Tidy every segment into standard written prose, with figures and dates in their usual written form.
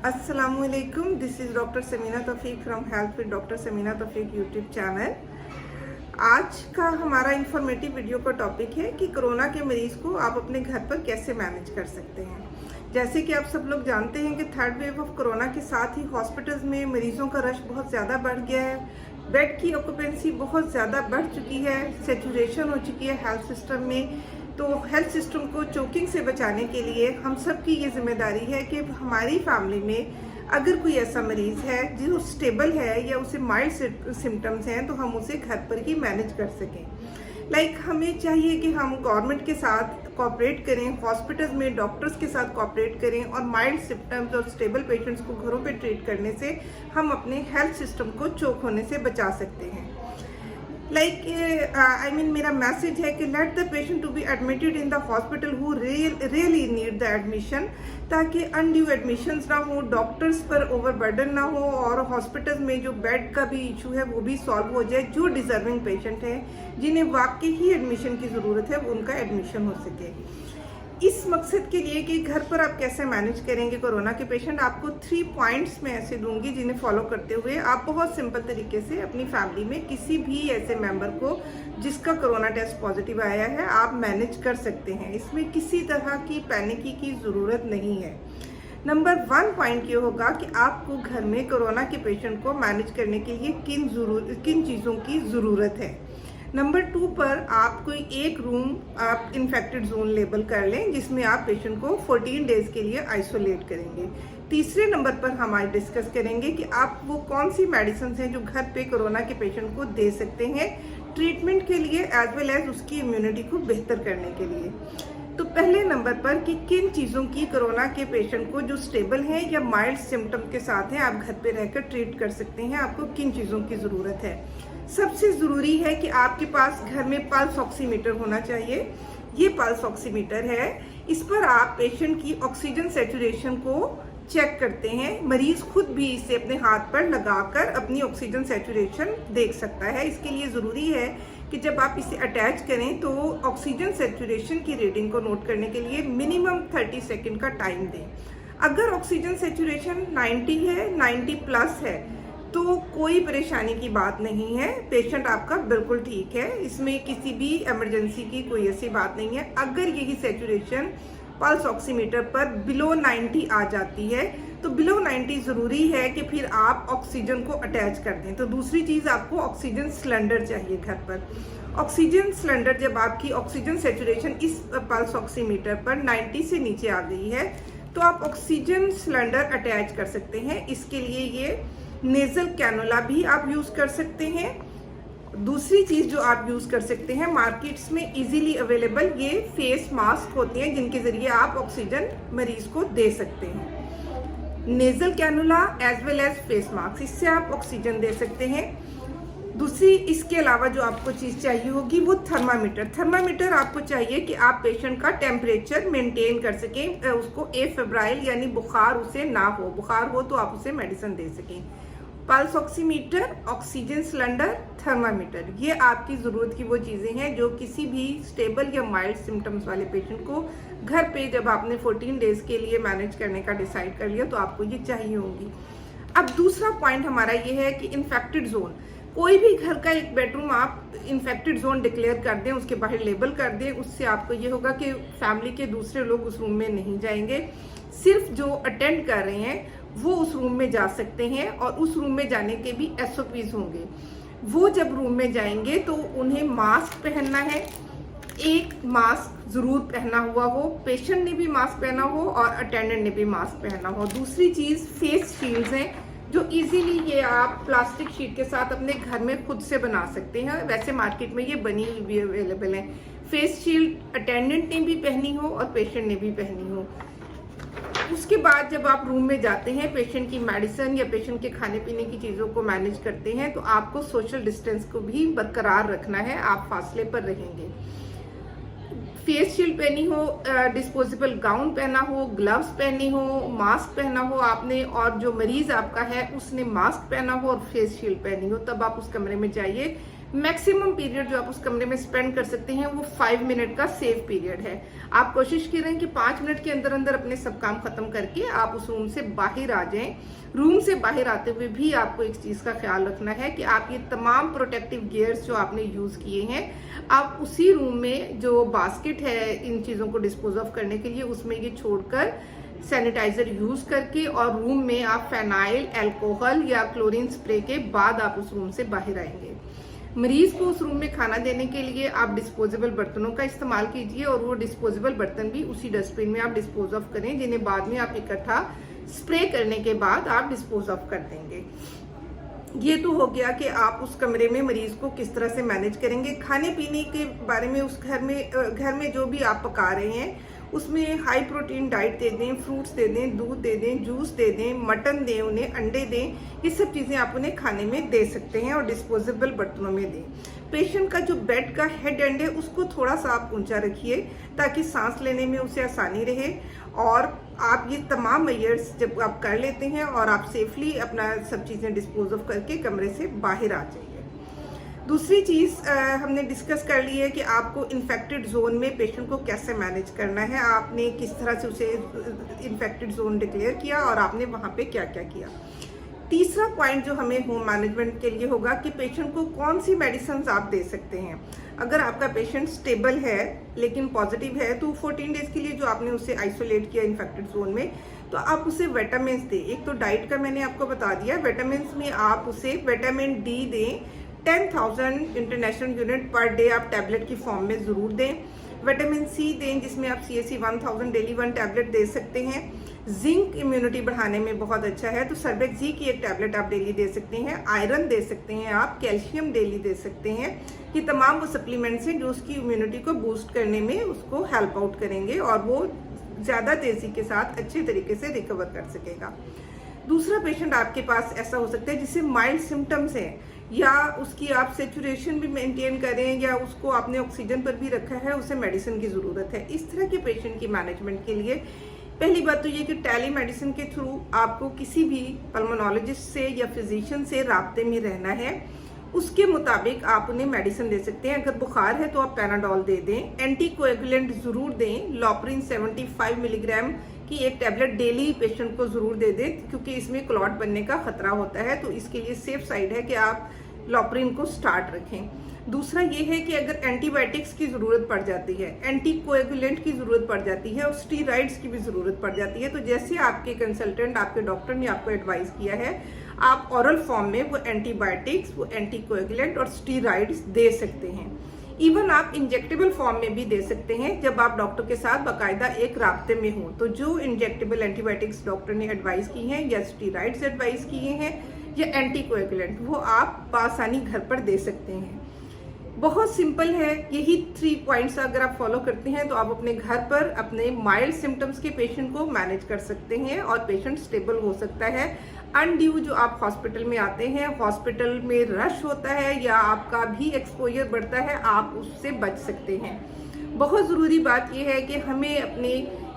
अस्सलामुअलैकुम, this is doctor Sameena Taufiq from health with doctor Sameena Taufiq YouTube channel. आज का हमारा इंफॉर्मेटिव वीडियो का टॉपिक है कि कोरोना के मरीज़ को आप अपने घर पर कैसे मैनेज कर सकते हैं। जैसे कि आप सब लोग जानते हैं कि थर्ड वेव ऑफ कोरोना के साथ ही हॉस्पिटल्स में मरीज़ों का रश बहुत ज़्यादा बढ़ गया है। बेड की ऑक्यूपेंसी बहुत ज़्यादा बढ़ चुकी है, सेचुरेशन हो चुकी है हेल्थ सिस्टम में। तो हेल्थ सिस्टम को चोकिंग से बचाने के लिए हम सब की ये जिम्मेदारी है कि हमारी फैमिली में अगर कोई ऐसा मरीज़ है जो स्टेबल है या उसे माइल्ड सिम्टम्स हैं तो हम उसे घर पर ही मैनेज कर सकें। हमें चाहिए कि हम गवर्नमेंट के साथ कोऑपरेट करें, हॉस्पिटल्स में डॉक्टर्स के साथ कोऑपरेट करें और माइल्ड सिम्टम्स और स्टेबल पेशेंट्स को घरों पे ट्रीट करने से हम अपने हेल्थ सिस्टम को चोक होने से बचा सकते हैं। मेरा मैसेज है कि let the patient to be admitted in the hospital who really need the admission, ताकि अनड्यू एडमिशंस ना हो, डॉक्टर्स पर ओवरबर्डन ना हो और हॉस्पिटल्स में जो बेड का भी इशू है वो भी सॉल्व हो जाए। जो डिजर्विंग पेशेंट हैं जिन्हें वाकई ही एडमिशन की ज़रूरत है उनका एडमिशन हो सके। इस मकसद के लिए कि घर पर आप कैसे मैनेज करेंगे कोरोना के पेशेंट, आपको 3 पॉइंट्स मैं ऐसे दूंगी जिन्हें फॉलो करते हुए आप बहुत सिंपल तरीके से अपनी फैमिली में किसी भी ऐसे मेंबर को जिसका कोरोना टेस्ट पॉजिटिव आया है आप मैनेज कर सकते हैं। इसमें किसी तरह की पैनिकी की ज़रूरत नहीं है। नंबर 1 पॉइंट ये होगा कि आपको घर में कोरोना के पेशेंट को मैनेज करने के लिए किन चीज़ों की ज़रूरत है। नंबर 2 पर आप कोई एक रूम आप इन्फेक्टेड जोन लेबल कर लें जिसमें आप पेशेंट को 14 डेज के लिए आइसोलेट करेंगे। तीसरे नंबर पर हम आज डिस्कस करेंगे कि आप वो कौन सी मेडिसिन हैं जो घर पे कोरोना के पेशेंट को दे सकते हैं ट्रीटमेंट के लिए एज वेल एज उसकी इम्यूनिटी को बेहतर करने के लिए। तो पहले नंबर पर कि किन चीज़ों की कोरोना के पेशेंट को जो स्टेबल हैं या माइल्ड सिम्टम के साथ हैं आप घर पे रहकर ट्रीट कर सकते हैं, आपको किन चीज़ों की ज़रूरत है। सबसे ज़रूरी है कि आपके पास घर में पल्स ऑक्सीमीटर होना चाहिए। ये पल्स ऑक्सीमीटर है, इस पर आप पेशेंट की ऑक्सीजन सैचुरेशन को चेक करते हैं। मरीज खुद भी इसे अपने हाथ पर लगाकर अपनी ऑक्सीजन सैचुरेशन देख सकता है। इसके लिए ज़रूरी है कि जब आप इसे अटैच करें तो ऑक्सीजन सैचुरेशन की रीडिंग को नोट करने के लिए मिनिमम 30 सेकेंड का टाइम दें। अगर ऑक्सीजन सैचुरेशन 90 है, 90 प्लस है तो कोई परेशानी की बात नहीं है, पेशेंट आपका बिल्कुल ठीक है, इसमें किसी भी इमरजेंसी की कोई ऐसी बात नहीं है। अगर यही सैचुरेशन पल्स ऑक्सीमीटर पर बिलो 90 आ जाती है तो बिलो 90 ज़रूरी है कि फिर आप ऑक्सीजन को अटैच कर दें। तो दूसरी चीज़ आपको ऑक्सीजन सिलेंडर चाहिए घर पर। ऑक्सीजन सिलेंडर जब आपकी ऑक्सीजन सैचुरेशन इस पल्स ऑक्सीमीटर पर 90 से नीचे आ गई है तो आप ऑक्सीजन सिलेंडर अटैच कर सकते हैं। इसके लिए ये नेजल कैनुला भी आप यूज़ कर सकते हैं। दूसरी चीज़ जो आप यूज़ कर सकते हैं, मार्केट्स में इजीली अवेलेबल ये फेस मास्क होते हैं जिनके ज़रिए आप ऑक्सीजन मरीज को दे सकते हैं। Nasal cannula as well as face mask, इससे आप ऑक्सीजन दे सकते हैं। दूसरी इसके अलावा जो आपको चीज़ चाहिए होगी वो थर्मामीटर। थर्मामीटर आपको चाहिए कि आप पेशेंट का टेम्परेचर मेंटेन कर सकें, उसको फेब्राइल यानी बुखार उसे ना हो, बुखार हो तो आप उसे मेडिसिन दे सकें। Pulse oximeter, oxygen cylinder, thermometer, ये आपकी ज़रूरत की वो चीज़ें हैं जो किसी भी स्टेबल या माइल्ड सिम्टम्स वाले पेशेंट को घर पे जब आपने 14 डेज के लिए मैनेज करने का डिसाइड कर लिया तो आपको ये चाहिए होंगी। अब दूसरा पॉइंट हमारा ये है कि इन्फेक्टेड जोन, कोई भी घर का एक बेडरूम आप इन्फेक्टेड जोन डिक्लेयर कर दें, उसके बाहर लेबल कर दें, उससे आपको ये होगा कि फैमिली के दूसरे लोग उस रूम में नहीं जाएंगे, सिर्फ जो अटेंड कर रहे हैं वो उस रूम में जा सकते हैं और उस रूम में जाने के भी SOPs होंगे। वो जब रूम में जाएंगे तो उन्हें मास्क पहनना है, एक मास्क ज़रूर पहना हुआ हो, पेशेंट ने भी मास्क पहना हो और अटेंडेंट ने भी मास्क पहना हो। दूसरी चीज़ फेस शील्ड्स हैं जो इजीली ये आप प्लास्टिक शीट के साथ अपने घर में खुद से बना सकते हैं, वैसे मार्केट में ये बनी हुई भी अवेलेबल है। फेस शील्ड अटेंडेंट ने भी पहनी हो और पेशेंट ने भी पहनी हो। उसके बाद जब आप रूम में जाते हैं, पेशेंट की मेडिसिन या पेशेंट के खाने पीने की चीज़ों को मैनेज करते हैं तो आपको सोशल डिस्टेंस को भी बरकरार रखना है, आप फासले पर रहेंगे। फेस शील्ड पहनी हो, डिस्पोजेबल गाउन पहना हो, ग्लव्स पहनी हो, मास्क पहना हो आपने और जो मरीज आपका है उसने मास्क पहना हो और फेस शील्ड पहनी हो, तब आप उस कमरे में जाइए। मैक्सिमम पीरियड जो आप उस कमरे में स्पेंड कर सकते हैं वो 5 मिनट का सेफ पीरियड है। आप कोशिश करें कि 5 मिनट के अंदर अंदर अपने सब काम खत्म करके आप उस रूम से बाहर आ जाएं। रूम से बाहर आते हुए भी आपको एक चीज का ख्याल रखना है कि आप ये तमाम प्रोटेक्टिव गियर्स जो आपने यूज किए हैं, आप उसी रूम में जो बास्केट है इन चीजों को डिस्पोज ऑफ करने के लिए, उसमें ये छोड़कर सैनिटाइजर यूज करके और रूम में आप फेनाइल, अल्कोहल या क्लोरीन स्प्रे के बाद आप उस रूम से बाहर आएंगे। मरीज को उस रूम में खाना देने के लिए आप डिस्पोजेबल बर्तनों का इस्तेमाल कीजिए और वो डिस्पोजेबल बर्तन भी उसी डस्टबिन में आप डिस्पोज ऑफ करें, जिन्हें बाद में आप इकट्ठा स्प्रे करने के बाद आप डिस्पोज ऑफ कर देंगे। ये तो हो गया कि आप उस कमरे में मरीज को किस तरह से मैनेज करेंगे। खाने पीने के बारे में उस घर में जो भी आप पका रहे हैं उसमें हाई प्रोटीन डाइट दे दें, फ्रूट्स दे दें, दूध दे दें, जूस दे दें, मटन दें, उन्हें अंडे दें। ये सब चीज़ें आप उन्हें खाने में दे सकते हैं और डिस्पोजेबल बर्तनों में दें। पेशेंट का जो बेड का हेड एंड है उसको थोड़ा सा आप ऊंचा रखिए ताकि सांस लेने में उसे आसानी रहे। और आप ये तमाम मेजर्स जब आप कर लेते हैं और आप सेफली अपना सब चीज़ें डिस्पोज ऑफ करके कमरे से बाहर आ जाइए। दूसरी चीज़ हमने डिस्कस कर ली है कि आपको इन्फेक्टेड जोन में पेशेंट को कैसे मैनेज करना है, आपने किस तरह से उसे इन्फेक्टेड जोन डिक्लेयर किया और आपने वहाँ पे क्या क्या किया। तीसरा पॉइंट जो हमें होम मैनेजमेंट के लिए होगा कि पेशेंट को कौन सी मेडिसिन आप दे सकते हैं। अगर आपका पेशेंट स्टेबल है लेकिन पॉजिटिव है तो 14 डेज के लिए जो आपने उसे आइसोलेट किया इन्फेक्टेड जोन में, तो आप उसे विटामिन्स दें। एक तो डाइट का मैंने आपको बता दिया, विटामिन्स में आप उसे विटामिन डी दें। 10,000 इंटरनेशनल यूनिट पर डे आप टैबलेट की फॉर्म में ज़रूर दें। विटामिन सी दें जिसमें आप CAC 1000 डेली 1 टैबलेट दे सकते हैं। जिंक इम्यूनिटी बढ़ाने में बहुत अच्छा है तो सर्बेक्सी की एक टैबलेट आप डेली दे सकते हैं। आयरन दे सकते हैं आप, कैल्शियम डेली दे सकते हैं। ये तमाम वो सप्लीमेंट्स हैं जो उसकी इम्यूनिटी को बूस्ट करने में उसको हेल्प आउट करेंगे और वो ज़्यादा तेज़ी के साथ अच्छे तरीके से रिकवर कर सकेगा। दूसरा पेशेंट आपके पास ऐसा हो सकता है जिससे माइल्ड सिम्टम्स हैं या उसकी आप सेचुरेशन भी मेंटेन करें या उसको आपने ऑक्सीजन पर भी रखा है, उसे मेडिसिन की ज़रूरत है। इस तरह के पेशेंट की मैनेजमेंट के लिए पहली बात तो ये कि टेली मेडिसिन के थ्रू आपको किसी भी पल्मोनोलॉजिस्ट से या फिजिशियन से राब्ते में रहना है। उसके मुताबिक आप उन्हें मेडिसिन दे सकते हैं। अगर बुखार है तो आप पैनाडोल दे दें। एंटीकोएगुलेंट ज़रूर दें। लॉपरिन 75 मिलीग्राम की एक टैबलेट डेली पेशेंट को ज़रूर दे दें क्योंकि इसमें क्लॉट बनने का खतरा होता है, तो इसके लिए सेफ साइड है कि आप लॉपरिन को स्टार्ट रखें। दूसरा ये है कि अगर एंटीबायोटिक्स की ज़रूरत पड़ जाती है, एंटीकोएगुलेंट की ज़रूरत पड़ जाती है और स्टीरॉइड्स की भी ज़रूरत पड़ जाती है, तो जैसे आपके कंसल्टेंट, आपके डॉक्टर ने आपको एडवाइस किया है, आप ओरल फॉर्म में वो एंटीबायोटिक्स, वो एंटीकोएगुलेंट और स्टीरॉइड्स दे सकते हैं। इवन आप इंजेक्टेबल फॉर्म में भी दे सकते हैं जब आप डॉक्टर के साथ बाकायदा एक राब्ते में हो। तो जो इंजेक्टेबल एंटीबायोटिक्स डॉक्टर ने एडवाइस की हैं या स्टीरॉइड्स एडवाइस किए हैं या एंटीकोएगुलेंट, वो आप आसानी घर पर दे सकते हैं। बहुत सिंपल है, यही 3 पॉइंट्स अगर आप फॉलो करते हैं तो आप अपने घर पर अपने माइल्ड सिम्टम्स के पेशेंट को मैनेज कर सकते हैं और पेशेंट स्टेबल हो सकता है। अनड्यू जो आप हॉस्पिटल में आते हैं, हॉस्पिटल में रश होता है या आपका भी एक्सपोजर बढ़ता है, आप उससे बच सकते हैं। बहुत ज़रूरी बात यह है कि हमें अपनी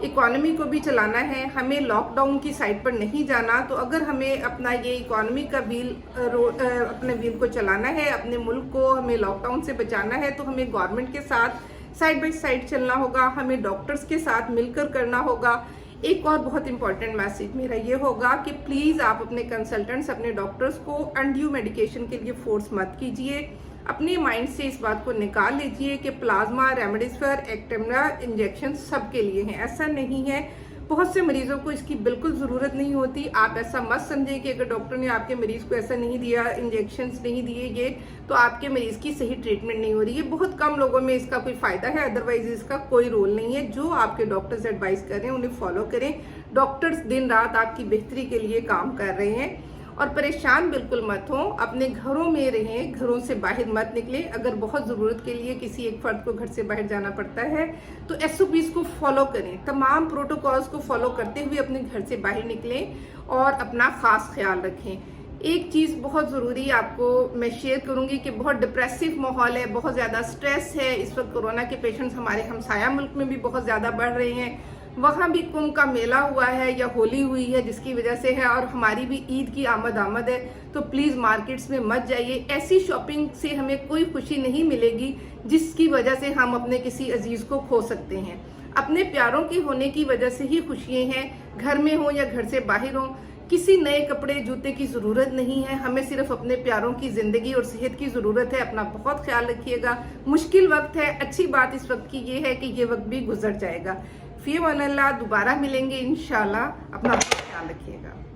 इकोनॉमी को भी चलाना है, हमें लॉकडाउन की साइड पर नहीं जाना। तो अगर हमें अपना ये इकोनॉमी का अपने व्हील को चलाना है, अपने मुल्क को हमें लॉकडाउन से बचाना है, तो हमें गवर्नमेंट के साथ साइड बाय साइड चलना होगा, हमें डॉक्टर्स के साथ मिलकर करना होगा। एक और बहुत इंपॉर्टेंट मैसेज मेरा ये होगा कि प्लीज़ आप अपने कंसल्टेंट्स, अपने डॉक्टर्स को अनड्यू मेडिकेशन के लिए फोर्स मत कीजिए। अपने माइंड से इस बात को निकाल लीजिए कि प्लाज्मा, रेमडेसिविर, एक्टेमरा इंजेक्शन सबके लिए हैं। ऐसा नहीं है, बहुत से मरीजों को इसकी बिल्कुल ज़रूरत नहीं होती। आप ऐसा मत समझें कि अगर डॉक्टर ने आपके मरीज को ऐसा नहीं दिया, इंजेक्शंस नहीं दिए ये, तो आपके मरीज की सही ट्रीटमेंट नहीं हो रही है। बहुत कम लोगों में इसका कोई फ़ायदा है, अदरवाइज इसका कोई रोल नहीं है। जो आपके डॉक्टर्स एडवाइस कर रहे हैं उन्हें फॉलो करें। डॉक्टर्स दिन रात आपकी बेहतरी के लिए काम कर रहे हैं। और परेशान बिल्कुल मत हो, अपने घरों में रहें, घरों से बाहर मत निकलें। अगर बहुत ज़रूरत के लिए किसी एक फर्द को घर से बाहर जाना पड़ता है तो SOPs को फॉलो करें, तमाम प्रोटोकॉल्स को फॉलो करते हुए अपने घर से बाहर निकलें और अपना ख़ास ख्याल रखें। एक चीज़ बहुत ज़रूरी आपको मैं शेयर करूंगी कि बहुत डिप्रेसिव माहौल है, बहुत ज़्यादा स्ट्रेस है। इस वक्त कोरोना के पेशेंट्स हमारे हमसाया मुल्क में भी बहुत ज़्यादा बढ़ रहे हैं। वहाँ भी कुंभ का मेला हुआ है या होली हुई है जिसकी वजह से है, और हमारी भी ईद की आमद है। तो प्लीज़ मार्केट्स में मत जाइए, ऐसी शॉपिंग से हमें कोई खुशी नहीं मिलेगी जिसकी वजह से हम अपने किसी अजीज़ को खो सकते हैं। अपने प्यारों के होने की वजह से ही खुशियाँ हैं, घर में हो या घर से बाहर हो। किसी नए कपड़े जूते की ज़रूरत नहीं है, हमें सिर्फ अपने प्यारों की ज़िंदगी और सेहत की ज़रूरत है। अपना बहुत ख्याल रखिएगा। मुश्किल वक्त है, अच्छी बात इस वक्त की ये है कि ये वक्त भी गुजर जाएगा। फ़ी अमान अल्लाह, दोबारा मिलेंगे इंशाल्लाह। अपना बहुत ख्याल रखिएगा।